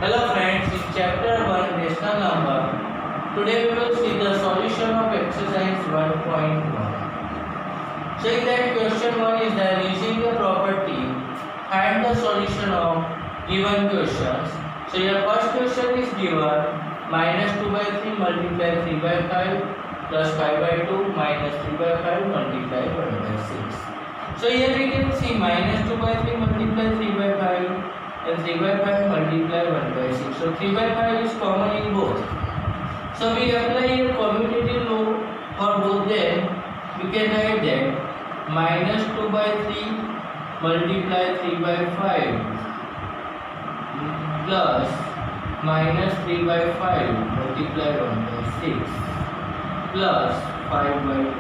Hello friends, in chapter 1 rational number, today we will see the solution of exercise 1.1. So in that question 1 is that using the property, find the solution of given questions. So your first question is given minus 2 by 3 multiply 3 by 5 plus 5 by 2 minus 3 by 5 multiply 1 by 6. So here we can see minus 2 by 3 multiply 3 by 5 and 3 by 5 multiply 1 by 6. So 3 by 5 is common in both. So we apply here commutative law for both them. We can write that minus 2 by 3 multiply 3 by 5 plus minus 3 by 5 multiply 1 by 6 plus 5 by 2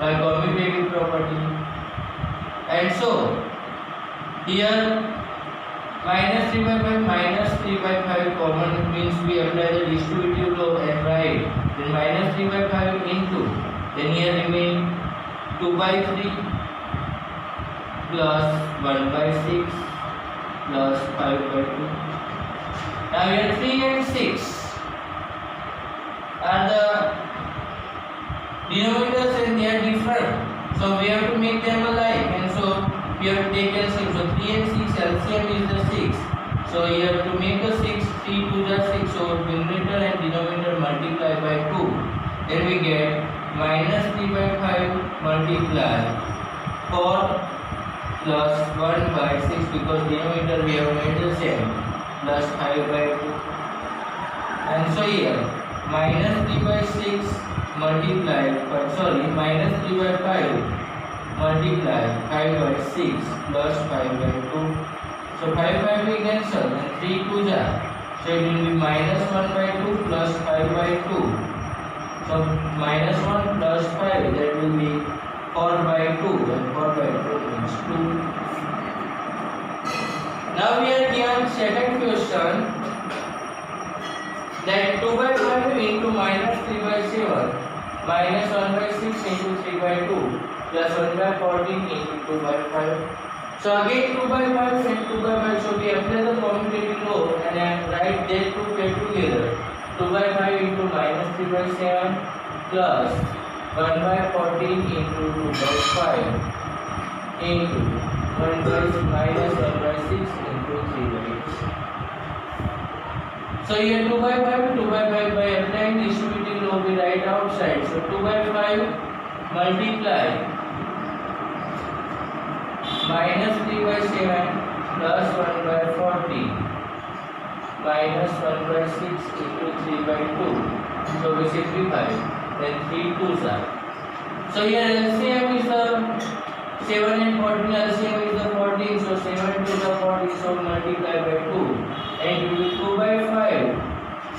by commutative property. And so here minus 3 by 5 common means we apply the distributive law and write then minus 3 by 5 into then here remain 2 by 3 plus 1 by 6 plus 5 by 2. Now here 3 and 6 are the denominators and they are different. So we have to make them alike and so we have to take LCM. So 3 and 6 LCM is the 6. So you have to make a 6, 3 to the 6. So numerator and denominator multiply by 2. Then we get minus 3 by 5 multiply 4 plus 1 by 6 because denominator we have made the same plus 5 by 2. And so here minus 3 by 6 multiply minus 3 by 5 multiply 5 by 6 plus 5 by 2. So 5 by 2 cancel and 3 2 ja. So it will be minus 1 by 2 plus 5 by 2. So minus 1 plus 5 that will be 4 by 2 and 4 by 2 means 2. Now we are given second question that 2 by 5 into minus 3 by 7 minus 1 by 6 into 3 by 2 plus 1 by 14 into 2 by 5. So again 2 by 5 and 2 by 5. So we apply the commutative law and I write that two pair together. 2 by 5 into minus 3 by 7 plus 1 by 14 into 2 by 5 into 1 by minus 1 by 6 into 3 by 6. So here 2 by 5 by applying distributive law we write outside. So 2 by 5 multiply minus 3 by 7 plus 1 by 40 minus 1 by 6 into 3 by 2. So we simplify then 3 2s are. So here LCM is the 7 and 14 LCM is the 14. So 7 to the 40 so multiply by 2 and it will be 2 by 5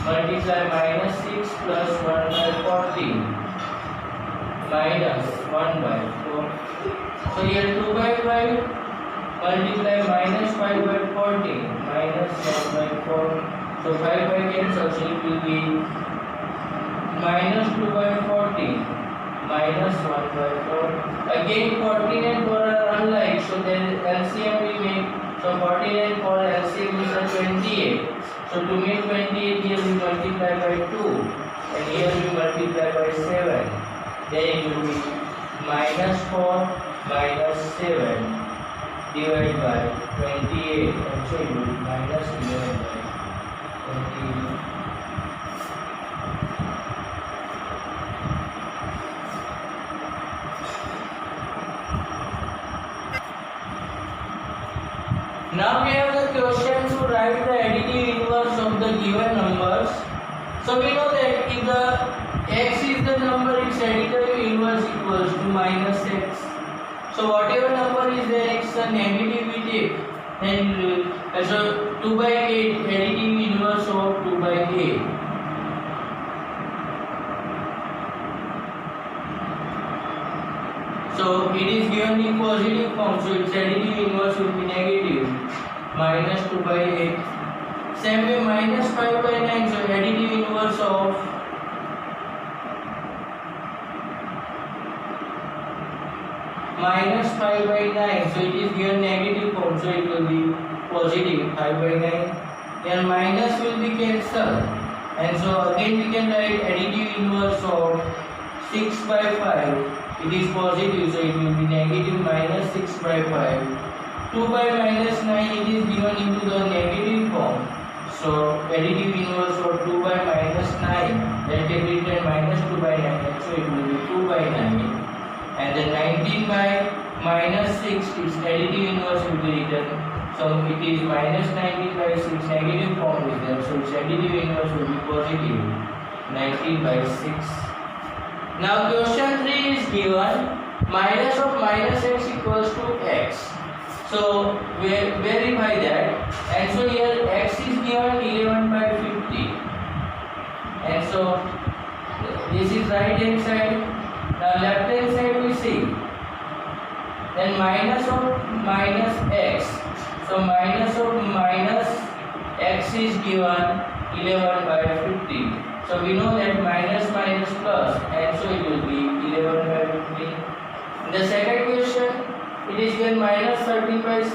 multiply minus 6 plus 1 by 40 minus 1 by 4. So here 2 by 5 multiply minus 5 by 40 minus 1 by 4. So 5 by cancel so it will be minus 2 by 40 minus 1 by 4. Again 14 and 4 are unlike so then LCM we make. So 14 and 4 LCM is 28. So to make 28 here we multiply by 2 and here we multiply by 7. Then it will be minus 4 minus 7 divided by 28 and so it will be minus 11 by 28. Now we have the question to write the additive inverse of the given numbers. So we know that if the x is the number, its additive inverse equals to minus x. So whatever number is there, x the negative we take. Then so 2 by 8 additive inverse of 2 by 8. So it is given in positive form, so its additive inverse will be negative minus 2 by 8. Same way minus 5 by 9, so additive inverse of minus 5 by 9, so it is given negative form, so it will be positive 5 by 9. here minus will be cancelled, and so again we can write additive inverse of 6 by 5. It is positive, so it will be negative minus 6 by 5. 2 by minus 9, it is given into the negative form. So additive inverse of 2 by minus 9, that can be written minus 2 by 9, so it will be 2 by 9. And then 19 by minus 6, its additive inverse will be written. So it is minus 19 by 6, negative form is there, so its additive inverse will be positive 19 by 6. Now question 3 is given, minus of minus x equals to x. So verify that, and so here x is given 11 by 50, and so this is right hand side. Now left hand side we see, then minus of minus x, so minus of minus x is given 11 by 50. So we know that minus minus plus, and so it will be 11 by 50. In the second question, it is given minus 13 by 7.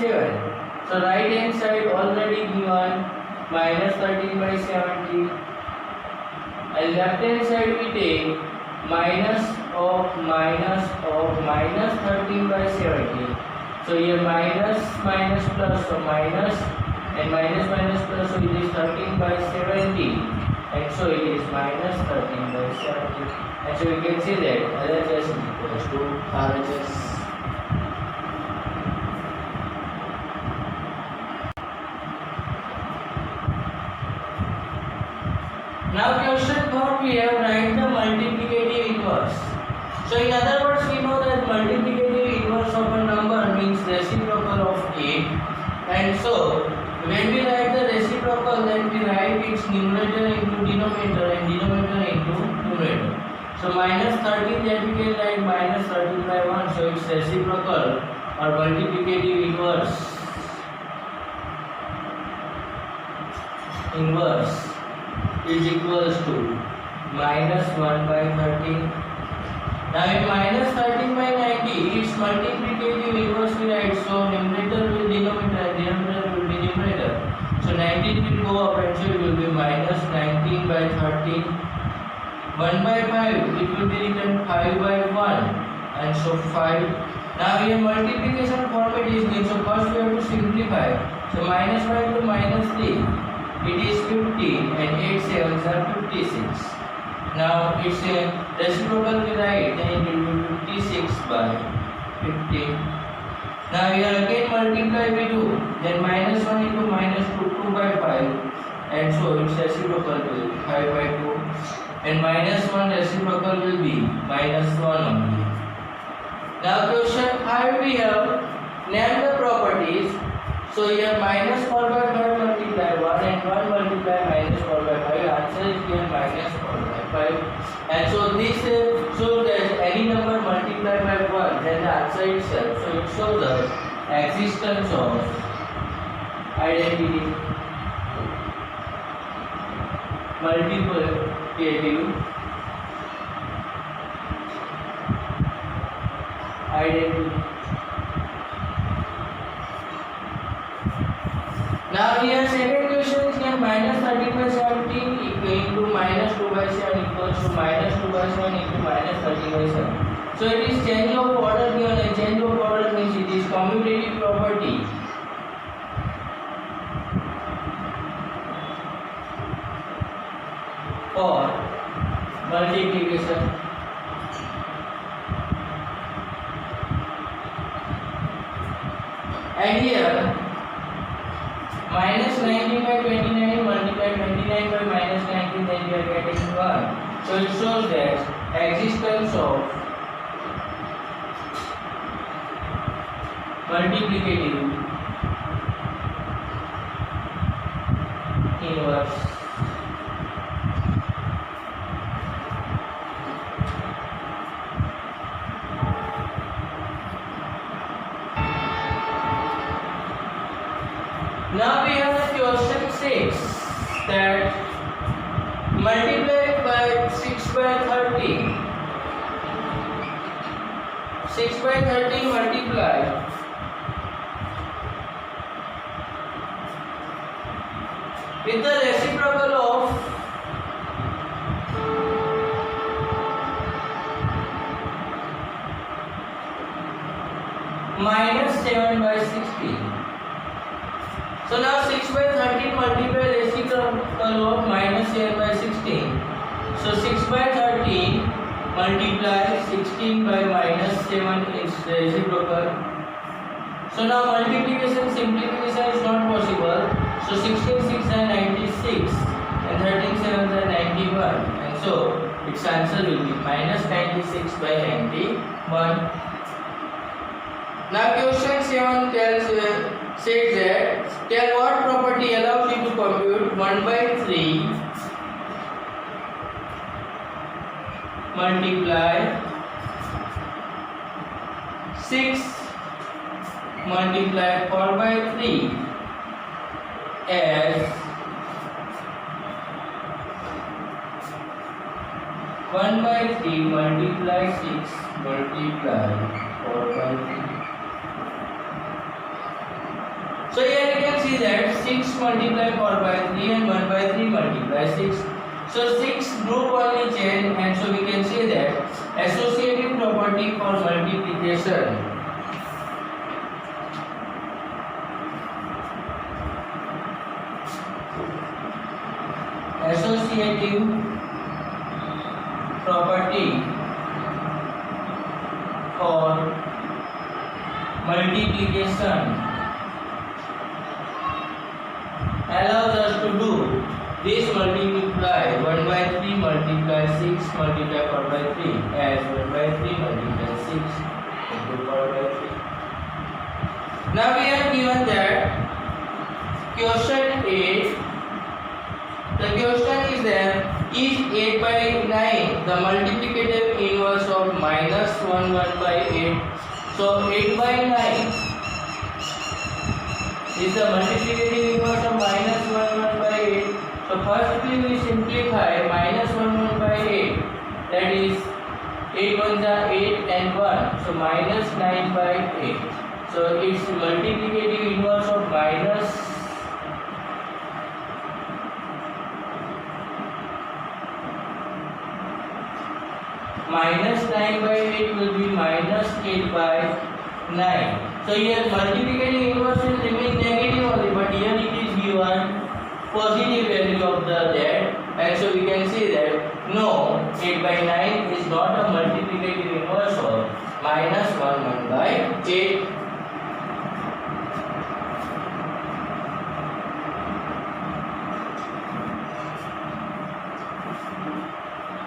So right hand side already given minus 13 by 70. And left hand side we take minus of minus 13 by 70. So here minus minus plus, so minus and minus minus plus, so it is 13 by 70. And so it is minus 13 by 70. And so we can say that LHS is equals to RHS. Now question 4, we have write the multiplicative inverse. So in other words, we know that multiplicative inverse of a number means reciprocal of 8. And so when we write the reciprocal, then we write its numerator into denominator and denominator into numerator. So minus 13, that we can write minus 13 by 1. So its reciprocal or multiplicative inverse is equals to minus 1 by 13. Now in minus 13 by 90, its multiplicative inverse we write, so numerator will denominator, denominator will be numerator. So 19 will go up, and so it will be minus 19 by 13. 1 by 5, it will be written 5 by 1, and so 5. Now here multiplication format is given, so first we have to simplify. So minus 5 to minus 3. It is 15 and 8 sevens are 56. Now it's a reciprocal we write, then it will be 56 by 15. Now here again multiply we do, then minus 1 into minus 2, 2 by 5, and so its reciprocal will be 5 by 2, and minus 1 reciprocal will be minus 1 only. Now question 5 we have name the properties. So here minus 4 by 5 multiply 1 and 1 multiply minus 4 by 5. Answer is here minus 4 by 5. And so this shows that any number multiplied by 1, then the answer itself. So it shows us existence of identity multiplicative identity. Now here second question is here minus 13 by 17 into minus 2 by 7 equals to minus 2 by 7 into minus 13 by 7. So it is change of order given, and change of order means it is commutative property. For multiplication. And here minus 19 by 29 multiply 29 by minus 19, then we are getting 1. So it shows that existence of multiplicative inverse. Now we have question 6, that multiply by 6 by 30. 6 by 30 multiply with the reciprocal of minus 7 by 16. So now 6 by 13 multiply reciprocal of minus 7 by 16. So 6 by 13 multiply 16 by minus 7 is reciprocal. So now multiplication simplification is not possible. So 16 6 are 96 and 13 7 are 91, and so its answer will be minus 96 by 91. Now question 7 says that tell what property allows you to compute 1 by 3 multiply 6 multiply 4 by 3 as 1 by 3 multiply 6 multiply 4 by 3. So here you can see that 6 multiply 4 by 3 and 1 by 3 multiply 6. So 6 group only chain, and so we can say that associative property for multiplication. Associative property for multiplication allows us to do this multiply 1 by 3 multiply 6 multiply 4 by 3 as 1 by 3 multiply 6 into 4 by 3. Now we are given that question 8. The question is that is 8 by 9 the multiplicative inverse of minus 1 by 8? So 8 by 9 is the multiplicative inverse of minus 1 by 8. So firstly we simplify minus 1 by 8, that is 8 ones are 8 and 1, so minus 9 by 8. So its multiplicative inverse of minus 9 by 8 will be minus 8 by 9. So here multiplicative inverse will remain negative only, but here it is given positive value of the that, and so we can say that no, 8 by 9 is not a multiplicative inverse of minus 1 by 8.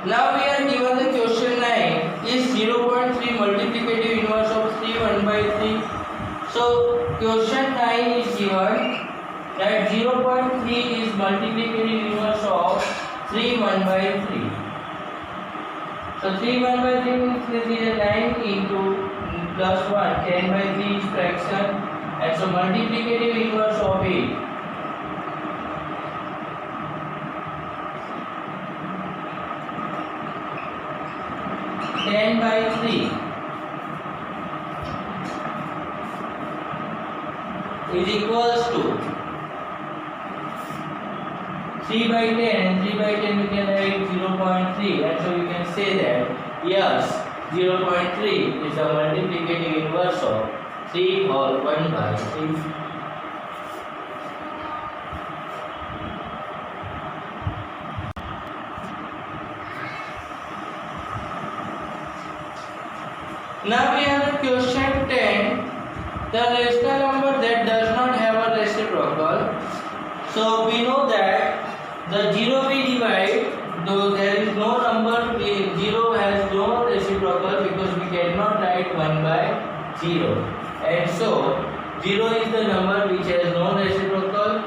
Now we are given the question 9 is 0.3 multiplicative inverse of 3 1 by 3. So question 9 is given that 0.3 is multiplicative inverse of 3 1 by 3. So 3 1 by 3 means this is 9 into plus 1, 10 by 3 is fraction, and so multiplicative inverse of it by 3 is equals to 3 by 10, and 3 by 10 we can write 0.3, and so we can say that yes, 0.3 is the multiplicative inverse of 3 or 1 by 3. Now we have the question 10, the rational number that does not have a reciprocal. So we know that the 0 we divide, though there is no number, 0 has no reciprocal because we cannot write 1 by 0, and so 0 is the number which has no reciprocal.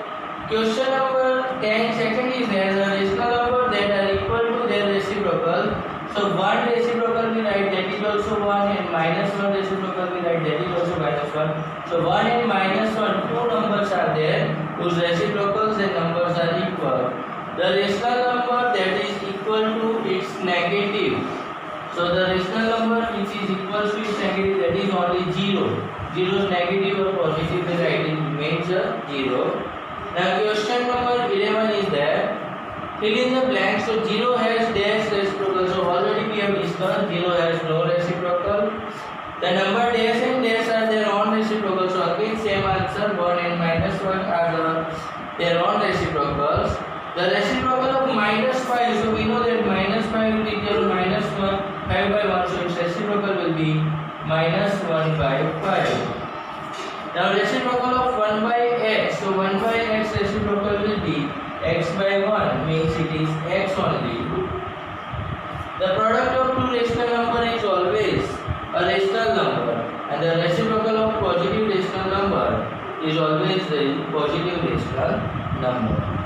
Question number 10 second is there the rational number that are equal to their reciprocal. So 1 reciprocal we write, that is also 1, and minus 1 reciprocal we write, that is also minus 1. So 1 and minus 1, two numbers are there whose reciprocals and numbers are equal. The rational number that is equal to its negative. So the rational number which is equal to its negative, that is only 0. 0 is negative or positive, we write it remains 0. Now question number 11 is that fill in the blank. So 0 has dash reciprocal. So already we have discussed 0 has no reciprocal. The number dash and dash are their own reciprocal. So again same answer, 1 and minus 1 are their own reciprocals. The reciprocal of minus 5. So we know that minus 5 will be equal to minus 1, 5 by 1. So its reciprocal will be minus 1 by 5. Now reciprocal of 1 by x. So 1 by x reciprocal will be x by 1, means it is x only. The product of two rational number is always a rational number, and the reciprocal of positive rational number is always a positive rational number.